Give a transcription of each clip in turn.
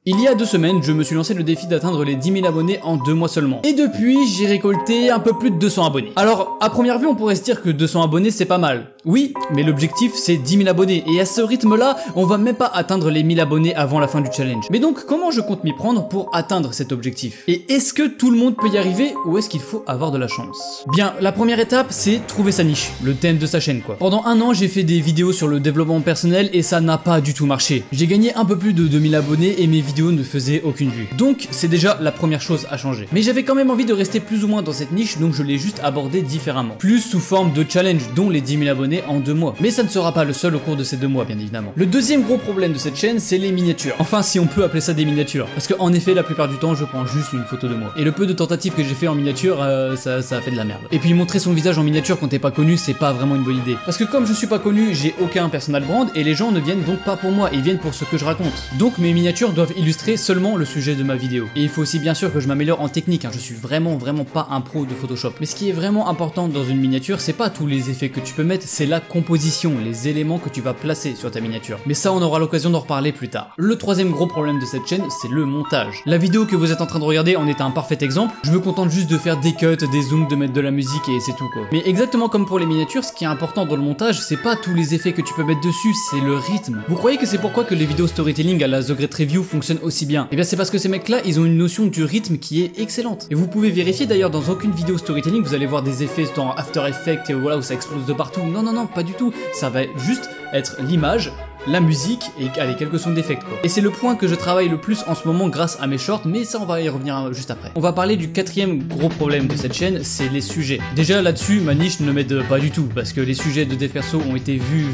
Il y a 2 semaines, je me suis lancé le défi d'atteindre les 10 000 abonnés en 2 mois seulement. Et depuis, j'ai récolté un peu plus de 200 abonnés. Alors, à première vue, on pourrait se dire que 200 abonnés, c'est pas mal. Oui, mais l'objectif, c'est 10 000 abonnés. Et à ce rythme-là, on va même pas atteindre les 1000 abonnés avant la fin du challenge. Mais donc, comment je compte m'y prendre pour atteindre cet objectif? Et est-ce que tout le monde peut y arriver ou est-ce qu'il faut avoir de la chance? Bien, la première étape, c'est trouver sa niche, le thème de sa chaîne quoi. Pendant 1 an, j'ai fait des vidéos sur le développement personnel et ça n'a pas du tout marché. J'ai gagné un peu plus de 2000 abonnés et mes vidéos ne faisaient aucune vue. Donc, c'est déjà la première chose à changer. Mais j'avais quand même envie de rester plus ou moins dans cette niche, donc je l'ai juste abordé différemment. Plus sous forme de challenge, dont les 10 000 abonnés en 2 mois. Mais ça ne sera pas le seul au cours de ces 2 mois, bien évidemment. Le deuxième gros problème de cette chaîne, c'est les miniatures. Enfin, si on peut appeler ça des miniatures. Parce qu'en effet, la plupart du temps, je prends juste une photo de moi. Et le peu de tentatives que j'ai fait en miniature, ça a fait de la merde. Et puis montrer son visage en miniature quand t'es pas connu, c'est pas vraiment une bonne idée. Parce que comme je suis pas connu, j'ai aucun personal brand et les gens ne viennent donc pas pour moi, ils viennent pour ce que je raconte. Donc mes miniatures doivent illustrer seulement le sujet de ma vidéo. Et il faut aussi bien sûr que je m'améliore en technique, hein. Je suis vraiment pas un pro de Photoshop. Mais ce qui est vraiment important dans une miniature, c'est pas tous les effets que tu peux mettre, c'est la composition, les éléments que tu vas placer sur ta miniature. Mais ça, on aura l'occasion d'en reparler plus tard. Le troisième gros problème de cette chaîne, c'est le montage. La vidéo que vous êtes en train de regarder en est un parfait exemple. Je me contente juste de faire des cuts, des zooms, de mettre de la musique et c'est tout quoi. Mais exactement comme pour les miniatures, ce qui est important dans le montage, c'est pas tous les effets que tu peux mettre dessus, c'est le rythme. Vous croyez que c'est pourquoi que les vidéos storytelling à la The Great Review fonctionnent aussi bien? Eh bien c'est parce que ces mecs-là, ils ont une notion du rythme qui est excellente. Et vous pouvez vérifier d'ailleurs dans aucune vidéo storytelling, vous allez voir des effets dans After Effects, voilà, où ça explose de partout. Non, pas du tout. Ça va juste être l'image, la musique et allez, quelques sons d'effets quoi. Et c'est le point que je travaille le plus en ce moment grâce à mes shorts, mais ça on va y revenir juste après. On va parler du quatrième gros problème de cette chaîne, c'est les sujets. Déjà là-dessus, ma niche ne m'aide pas du tout, parce que les sujets de dev perso ont été vus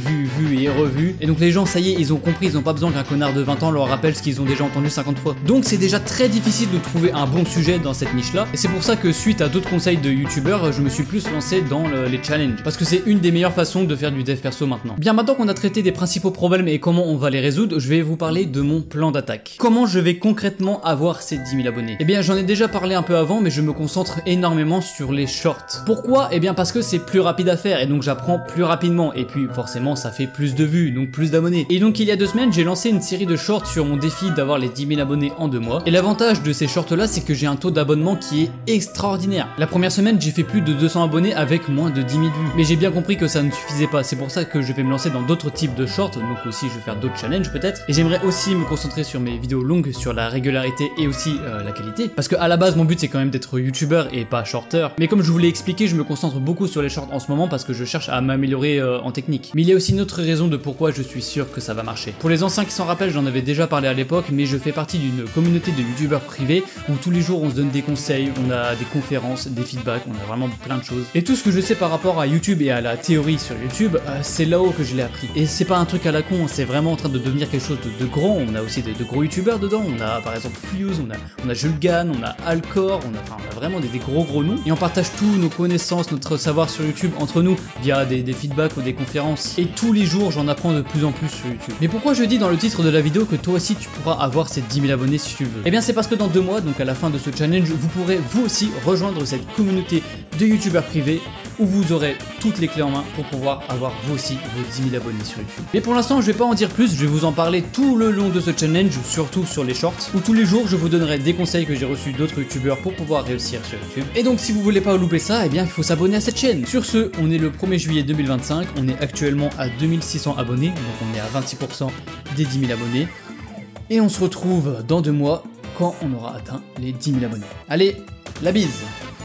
et revus, et donc les gens, ça y est, ils ont compris, ils ont pas besoin qu'un connard de 20 ans leur rappelle ce qu'ils ont déjà entendu 50 fois. Donc c'est déjà très difficile de trouver un bon sujet dans cette niche-là, et c'est pour ça que suite à d'autres conseils de youtubeurs, je me suis plus lancé dans les challenges, parce que c'est une des meilleures façons de faire du dev perso maintenant. Bien, maintenant qu'on a traité des principaux problèmes et comment on va les résoudre, je vais vous parler de mon plan d'attaque. Comment je vais concrètement avoir ces 10 000 abonnés? Eh bien j'en ai déjà parlé un peu avant, mais je me concentre énormément sur les shorts. Pourquoi? Eh bien parce que c'est plus rapide à faire et donc j'apprends plus rapidement et puis forcément ça fait plus de vues, donc plus d'abonnés. Et donc il y a 2 semaines j'ai lancé une série de shorts sur mon défi d'avoir les 10 000 abonnés en 2 mois. Et l'avantage de ces shorts là, c'est que j'ai un taux d'abonnement qui est extraordinaire. La première semaine j'ai fait plus de 200 abonnés avec moins de 10 000 vues. Mais j'ai bien compris que ça ne suffisait pas, c'est pour ça que je vais me lancer dans d'autres types de shorts, donc aussi je vais faire d'autres challenges peut-être, et j'aimerais aussi me concentrer sur mes vidéos longues, sur la régularité et aussi la qualité, parce que à la base mon but c'est quand même d'être youtubeur et pas shorter, mais comme je vous l'ai expliqué, je me concentre beaucoup sur les shorts en ce moment parce que je cherche à m'améliorer en technique. Mais il y a aussi une autre raison de pourquoi je suis sûr que ça va marcher. Pour les anciens qui s'en rappellent, j'en avais déjà parlé à l'époque, mais je fais partie d'une communauté de youtubeurs privés où tous les jours on se donne des conseils, on a des conférences, des feedbacks, on a vraiment plein de choses. Et tout ce que je sais par rapport à YouTube et à la théorie sur YouTube, c'est là-haut que je l'ai appris. Et c'est pas un truc à la con, c'est vraiment en train de devenir quelque chose de gros. On a aussi de gros youtubeurs dedans, on a par exemple Fuse, on a Jules Gann, on a Alcor, on a vraiment des gros noms, et on partage tous nos connaissances, notre savoir sur YouTube entre nous via des feedbacks ou des conférences, et tous les jours j'en apprends de plus en plus sur YouTube. Mais pourquoi je dis dans le titre de la vidéo que toi aussi tu pourras avoir ces 10 000 abonnés si tu veux? Eh bien c'est parce que dans 2 mois, donc à la fin de ce challenge, vous pourrez vous aussi rejoindre cette communauté de youtubeurs privés où vous aurez toutes les clés en main pour pouvoir avoir vous aussi vos 10 000 abonnés sur YouTube. Mais pour l'instant je vais pas en dire plus, je vais vous en parler tout le long de ce challenge, surtout sur les shorts, où tous les jours je vous donnerai des conseils que j'ai reçus d'autres youtubeurs pour pouvoir réussir sur YouTube. Et donc si vous voulez pas louper ça, eh bien il faut s'abonner à cette chaîne. Sur ce, on est le 1er juillet 2025, on est actuellement à 2600 abonnés, donc on est à 26% des 10 000 abonnés. Et on se retrouve dans 2 mois quand on aura atteint les 10 000 abonnés. Allez, la bise!